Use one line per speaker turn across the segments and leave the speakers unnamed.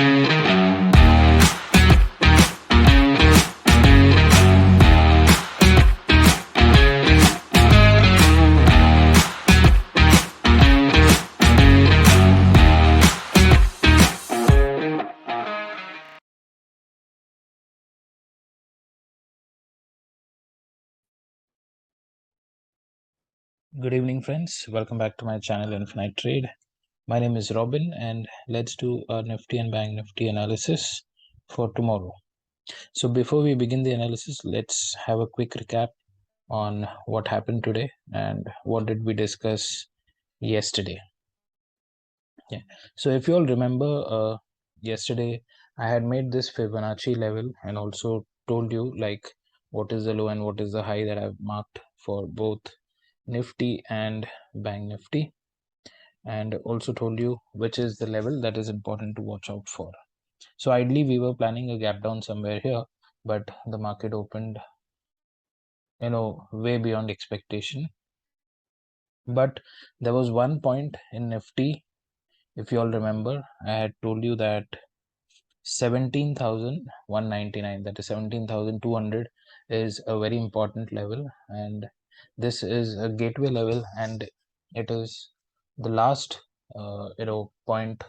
Good evening, friends. Welcome back to my channel Infinite Trade. My name is Robin, and let's do a Nifty and Bank Nifty analysis for tomorrow. So, before we begin the analysis, let's have a quick recap on what happened today and what did we discuss yesterday. Yeah. So, if you all remember, yesterday I had made this Fibonacci level and also told you like what is the low and what is the high that I've marked for both Nifty and Bank Nifty, and also told you which is the level that is important to watch out for. So ideally we were planning a gap down somewhere here, but the market opened way beyond expectation. But there was one point in Nifty, if you all remember, I had told you that 17,199, that is 17,200, is a very important level, and this is a gateway level, and it is the last point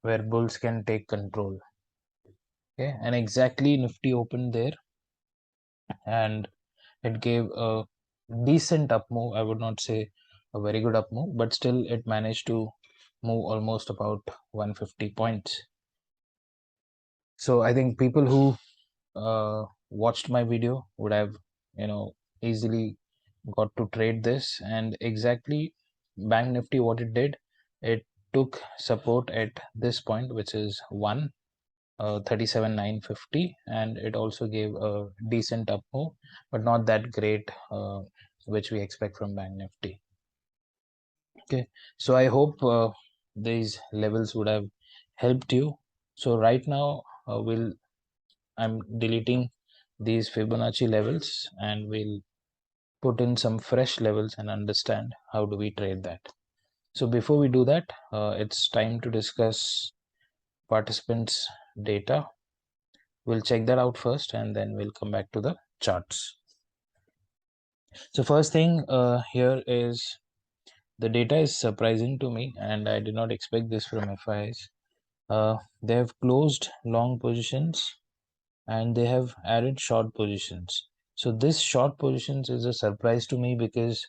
where bulls can take control. Okay, and exactly Nifty opened there, and it gave a decent up move. I would not say a very good up move, but still it managed to move almost about 150 points. So I think people who watched my video would have easily got to trade this. And exactly Bank Nifty, what it did, it took support at this point, which is 37,950, and it also gave a decent up move, but not that great, which we expect from Bank Nifty. Okay, so I hope these levels would have helped you. So right now I'm deleting these Fibonacci levels, and we'll put in some fresh levels and understand how do we trade that. So before we do that, it's time to discuss participants data. We'll check that out first, and then we'll come back to the charts. So first thing here is the data is surprising to me, and I did not expect this from FIs. They have closed long positions and they have added short positions. So this short positions is a surprise to me, because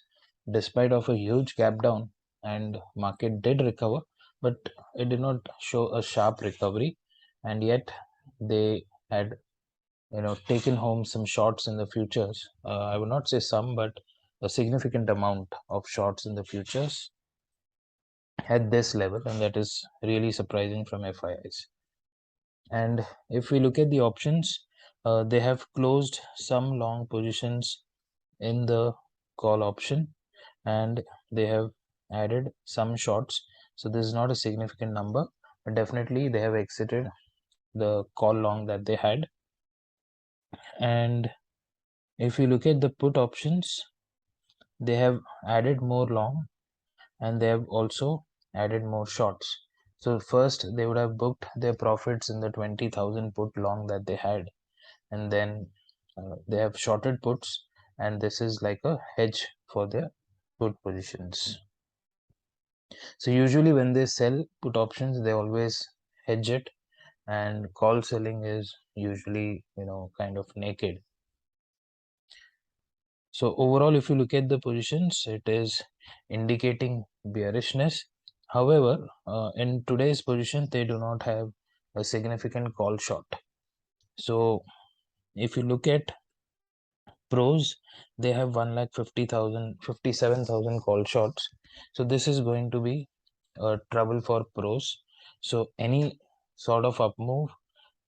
despite of a huge gap down and market did recover, but it did not show a sharp recovery, and yet they had taken home some shorts in the futures. I would not say some, but a significant amount of shorts in the futures at this level, and that is really surprising from FIs. And if we look at the options, they have closed some long positions in the call option, and they have added some shorts. So this is not a significant number, but definitely they have exited the call long that they had. And if you look at the put options, they have added more long, and they have also added more shorts. So first they would have booked their profits in the 20,000 put long that they had, and then they have shorted puts, and this is like a hedge for their put positions. So usually when they sell put options, they always hedge it, and call selling is usually kind of naked. So overall, if you look at the positions, it is indicating bearishness. However, in today's position, they do not have a significant call short. So if you look at pros, they have 1,50,000, 57,000 call shorts. So this is going to be trouble for pros. So any sort of up move,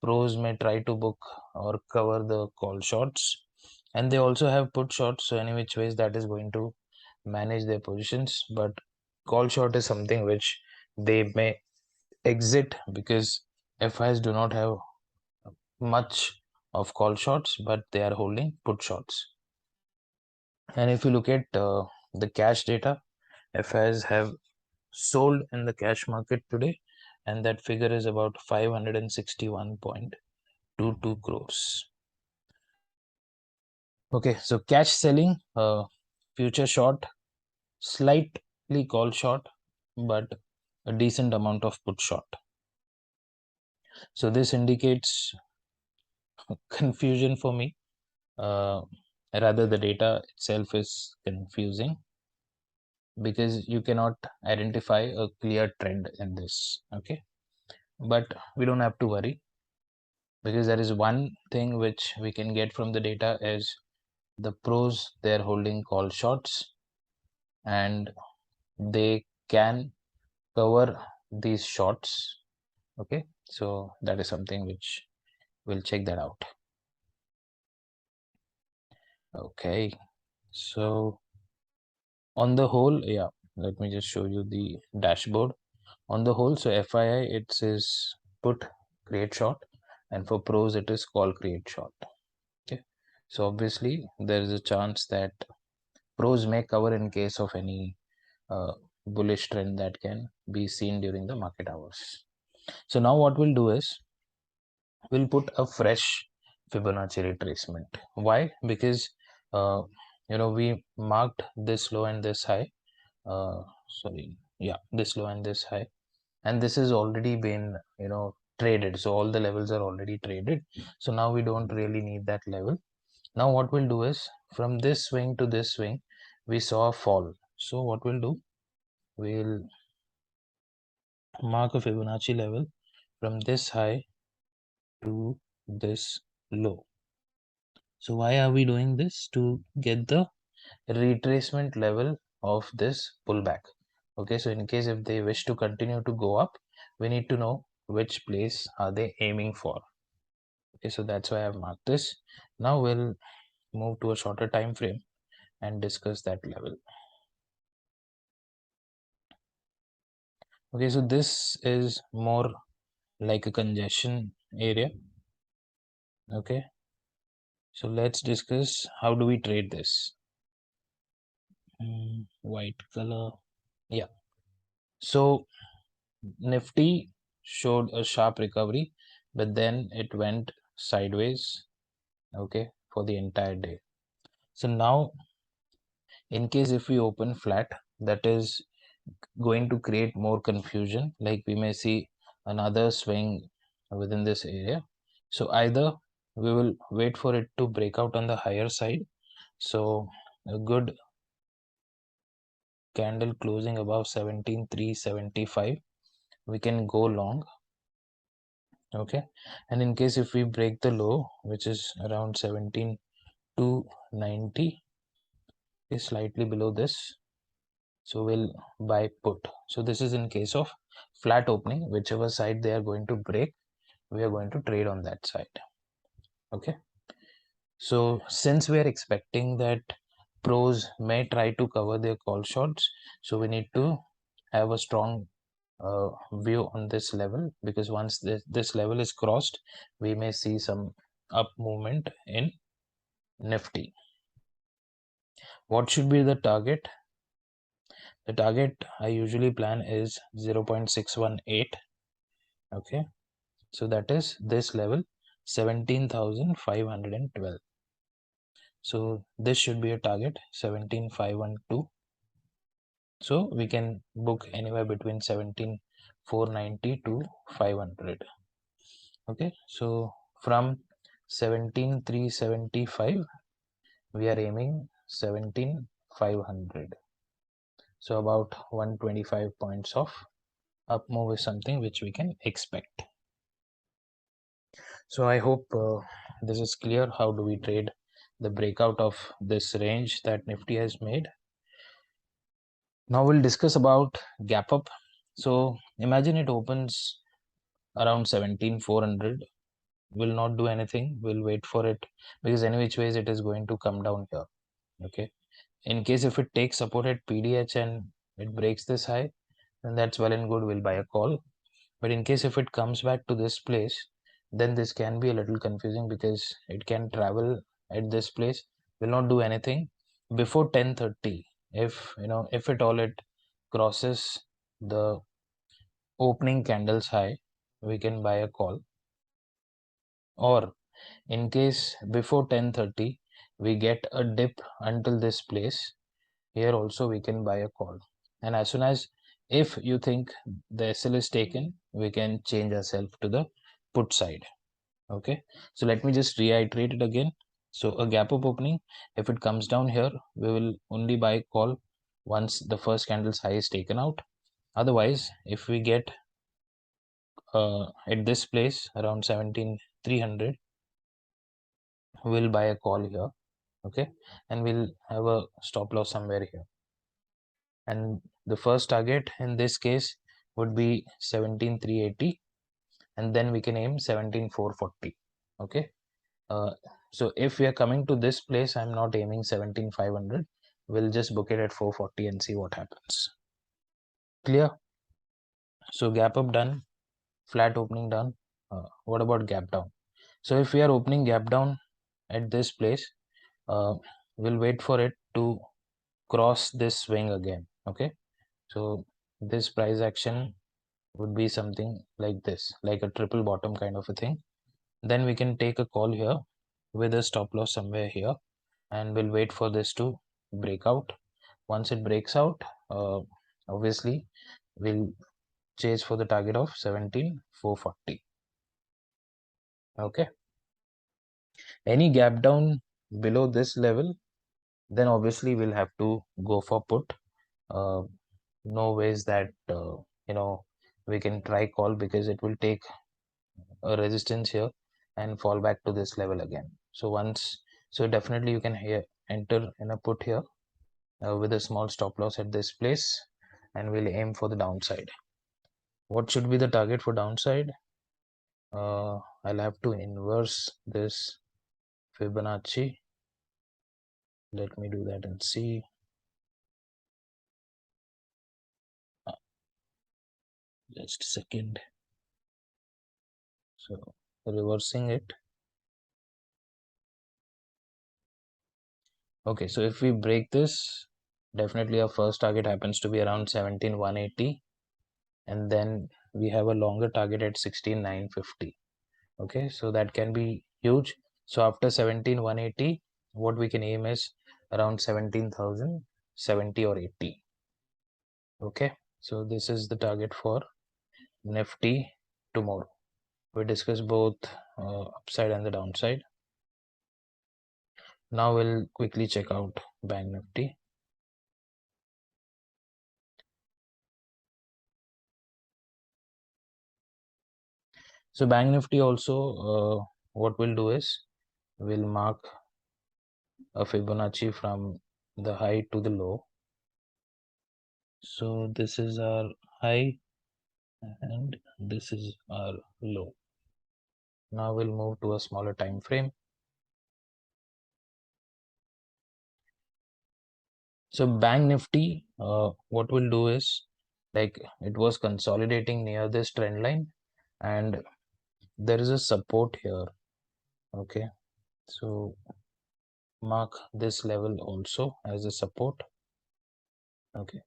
pros may try to book or cover the call shorts, and they also have put shorts. So any which ways, that is going to manage their positions. But call short is something which they may exit, because FIs do not have much of call shorts, but they are holding put shorts. And if you look at the cash data, FIs have sold in the cash market today, and that figure is about 561.22 crores. Okay, so cash selling, future short, slightly call short, but a decent amount of put short. So this indicates confusion for me. Rather, the data itself is confusing because you cannot identify a clear trend in this. Okay, but we don't have to worry, because there is one thing which we can get from the data is the pros. They're holding call shorts and they can cover these shorts. Okay, so that is something which we'll check that out. Okay, so on the whole, yeah, let me just show you the dashboard. On the whole, so FII, it says put create short, and for pros it is call create short. Okay, so obviously there is a chance that pros may cover in case of any bullish trend that can be seen during the market hours. So now what we'll do is we'll put a fresh Fibonacci retracement. Why? Because we marked this low and this high. This low and this high, and this has already been traded. So all the levels are already traded. So now we don't really need that level. Now what we'll do is from this swing to this swing, we saw a fall. So what we'll do, we'll mark a Fibonacci level from this high to this low. So why are we doing this? To get the retracement level of this pullback. Okay, so in case if they wish to continue to go up, we need to know which place are they aiming for. Okay, so that's why I've marked this. Now we'll move to a shorter time frame and discuss that level. Okay, so this is more like a congestion area. Okay, so let's discuss how do we trade this. White color. Yeah, so Nifty showed a sharp recovery, but then it went sideways, okay, for the entire day. So now, in case if we open flat, that is going to create more confusion. Like we may see another swing within this area. So either we will wait for it to break out on the higher side. So a good candle closing above 17,375, we can go long. Okay, and in case if we break the low, which is around 17,290, is slightly below this, so we'll buy put. So this is in case of flat opening. Whichever side they are going to break, we are going to trade on that side. Okay, so since we are expecting that pros may try to cover their call shorts, so we need to have a strong view on this level, because once this level is crossed, we may see some up movement in Nifty. What should be the target? The target I usually plan is 0.618. Okay, so that is this level, 17,512. So this should be a target, 17,512. So we can book anywhere between 17,490 to 500. Okay, so from 17,375, we are aiming 17,500. So about 125 points of up move is something which we can expect. So I hope this is clear. How do we trade the breakout of this range that Nifty has made? Now we'll discuss about gap up. So imagine it opens around 17,400. Will not do anything. We'll wait for it, because any which ways it is going to come down here. Okay, in case if it takes support at PDH and it breaks this high, then that's well and good, we'll buy a call. But in case if it comes back to this place, then this can be a little confusing, because it can travel at this place, will not do anything before 10:30. If if at all it crosses the opening candles high, we can buy a call, or in case before 10:30 we get a dip until this place, here also we can buy a call. And as soon as, if you think the SL is taken, we can change ourselves to the put side. Okay, so let me just reiterate it again. So a gap up opening, if it comes down here, we will only buy call once the first candle's high is taken out. Otherwise, if we get at this place around 17,300, we'll buy a call here. Okay, and we'll have a stop loss somewhere here, and the first target in this case would be 17,380, and then we can aim 17,440. Okay, so if we are coming to this place, I'm not aiming 17,500. We'll just book it at 440 and see what happens. Clear? So gap up done, flat opening done. What about gap down? So if we are opening gap down at this place, we'll wait for it to cross this swing again. Okay, so this price action would be something like this, like a triple bottom kind of a thing. Then we can take a call here with a stop loss somewhere here, and we'll wait for this to break out. Once it breaks out, obviously we'll chase for the target of 17,440. Okay, any gap down below this level, then obviously we'll have to go for put. No ways that we can try call, because it will take a resistance here and fall back to this level again. So definitely you can here enter in a put here with a small stop loss at this place, and we'll aim for the downside. What should be the target for downside? I'll have to inverse this Fibonacci. Let me do that and see. Just a second. So reversing it. Okay, so if we break this, definitely our first target happens to be around 17,180, and then we have a longer target at 16,950. Okay, so that can be huge. So after 17,180, what we can aim is around 17,070 or 80. Okay, so this is the target for Nifty tomorrow. We discussed both upside and the downside. Now we'll quickly check out Bank Nifty. So Bank Nifty also, what we'll do is we'll mark a Fibonacci from the high to the low. So this is our high and this is our low. Now we'll move to a smaller time frame. So Bank Nifty, what we'll do is, like, it was consolidating near this trend line, and there is a support here. Okay, so mark this level also as a support. Okay,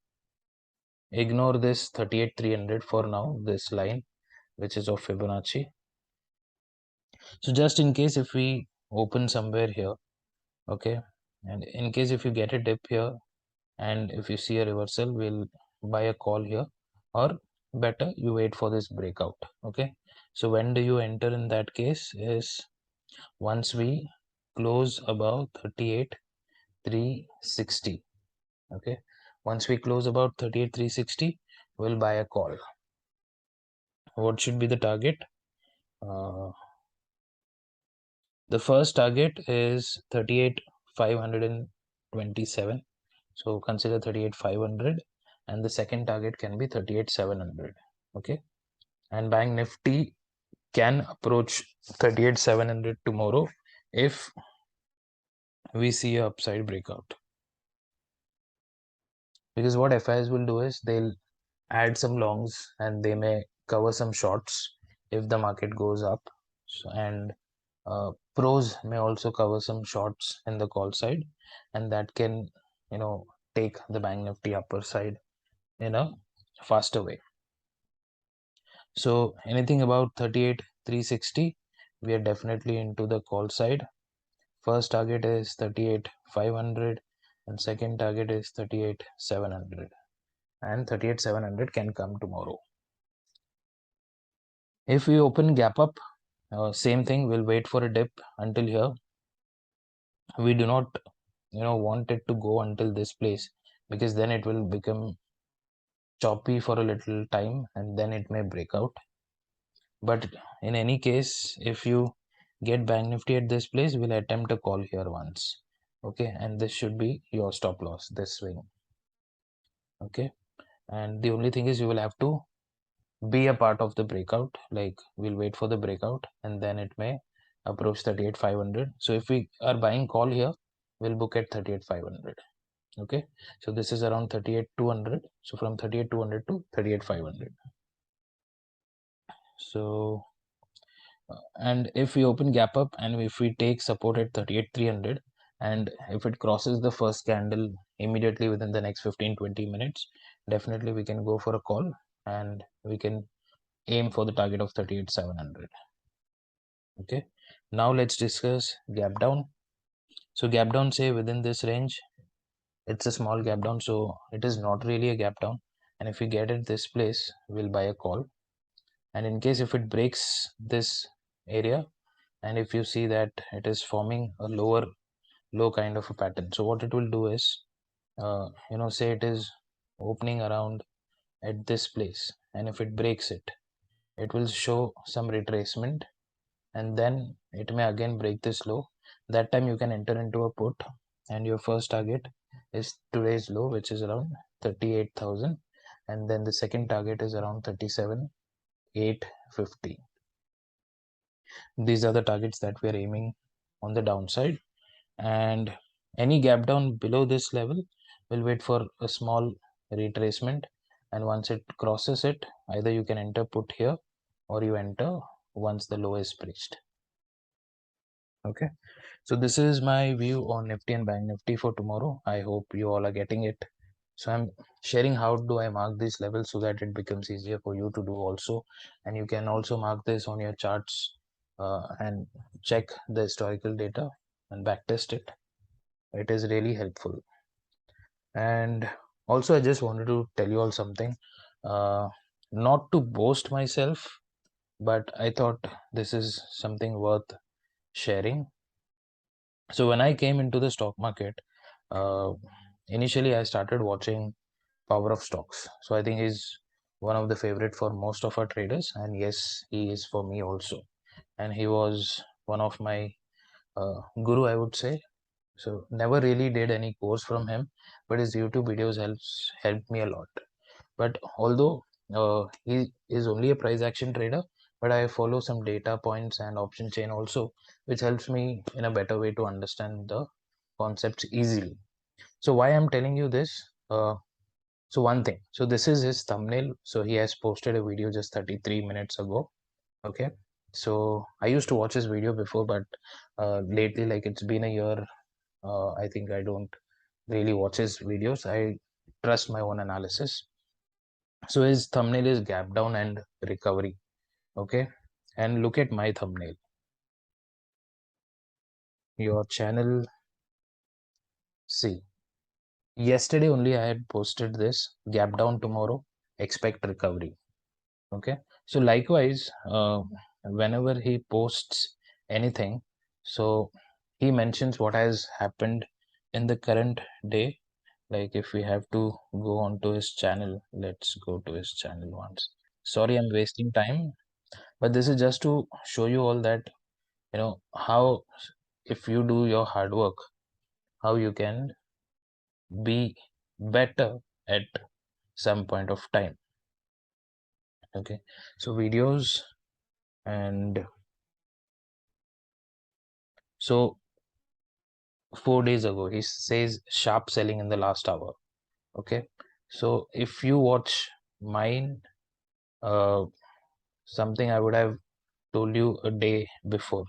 ignore this 38,300 for now, this line which is of Fibonacci. So just in case if we open somewhere here, okay, and in case if you get a dip here and if you see a reversal, we'll buy a call here, or better you wait for this breakout. Okay, so when do you enter in that case is once we close above 38,360. Okay, once we close about 38,360, we'll buy a call. What should be the target? The first target is 38,527. So consider 38,500, and the second target can be 38,700. Okay, and Bank Nifty can approach 38,700 tomorrow if we see a upside breakout. Because what FIs will do is they'll add some longs and they may cover some shorts if the market goes up. So, and pros may also cover some shorts in the call side, and that can take the Bank Nifty upper side in a faster way. So anything about 38,360, we are definitely into the call side. First target is 38,500 and second target is 38,700, and 38,700 can come tomorrow. If we open gap up, same thing, we'll wait for a dip until here. We do not want it to go until this place, because then it will become choppy for a little time and then it may break out. But in any case, if you get Bank Nifty at this place, we'll attempt a call here once. Okay, and this should be your stop loss, this swing. Okay, and the only thing is you will have to be a part of the breakout. Like, we'll wait for the breakout and then it may approach 38,500. So if we are buying call here, we'll book at 38,500. Okay, so this is around 38,200. So from 38,200 to 38,500. So and if we open gap up and if we take support at 38,300, and if it crosses the first candle immediately within the next 15-20 minutes, definitely we can go for a call and we can aim for the target of 38,700. Okay, now let's discuss gap down. So gap down, say within this range, it's a small gap down, so it is not really a gap down, and if we get at this place, we'll buy a call. And in case if it breaks this area, and if you see that it is forming a low kind of a pattern, so what it will do is, say it is opening around at this place, and if it breaks it, it will show some retracement, and then it may again break this low. That time you can enter into a put, and your first target is today's low, which is around 38,000, and then the second target is around 37,850. These are the targets that we are aiming on the downside, and any gap down below this level, will wait for a small retracement, and once it crosses it, either you can enter put here or you enter once the low is breached. Okay, so this is my view on Nifty and Bank Nifty for tomorrow. I hope you all are getting it. So I'm sharing how do I mark these levels so that it becomes easier for you to do also, and you can also mark this on your charts and check the historical data and backtest it. It is really helpful. And also, I just wanted to tell you all something, not to boast myself, but I thought this is something worth sharing. So when I came into the stock market, uh, initially I started watching Power of Stocks. So I think he's one of the favorite for most of our traders, and yes, he is for me also. And he was one of my guru, I would say. So never really did any course from him, but his YouTube videos helped me a lot. But although he is only a price action trader, but I follow some data points and option chain also, which helps me in a better way to understand the concepts easily. So why I'm telling you this? So one thing. So this is his thumbnail. So he has posted a video just 33 minutes ago. Okay. So I used to watch his video before, but lately, like it's been a year, I think I don't really watch his videos. I trust my own analysis. So his thumbnail is gap down and recovery. Okay, and look at my thumbnail. Your channel. See, yesterday only I had posted this gap down tomorrow, expect recovery. Okay, so likewise, whenever he posts anything, so he mentions what has happened in the current day. Like if we have to go on to his channel, let's go to his channel once. Sorry, I'm wasting time, but this is just to show you all that, how, if you do your hard work, how you can be better at some point of time. Okay, so videos, and so 4 days ago he says sharp selling in the last hour. Okay, so if you watch mine, uh, something I would have told you a day before.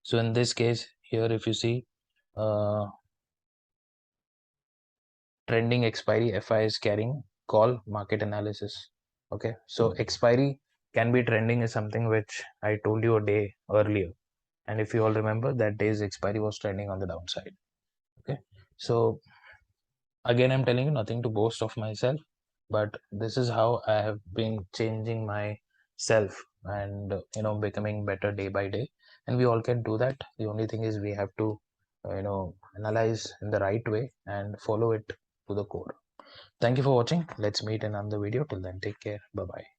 So in this case here, if you see, trending expiry, FI is carrying call market analysis. Okay, so expiry can be trending is something which I told you a day earlier. And if you all remember, that day's expiry was trending on the downside. Okay. So again, I'm telling you nothing to boast of myself, but this is how I have been changing myself and becoming better day by day. And we all can do that. The only thing is we have to analyze in the right way and follow it to the core. Thank you for watching. Let's meet in another video. Till then, take care. Bye bye.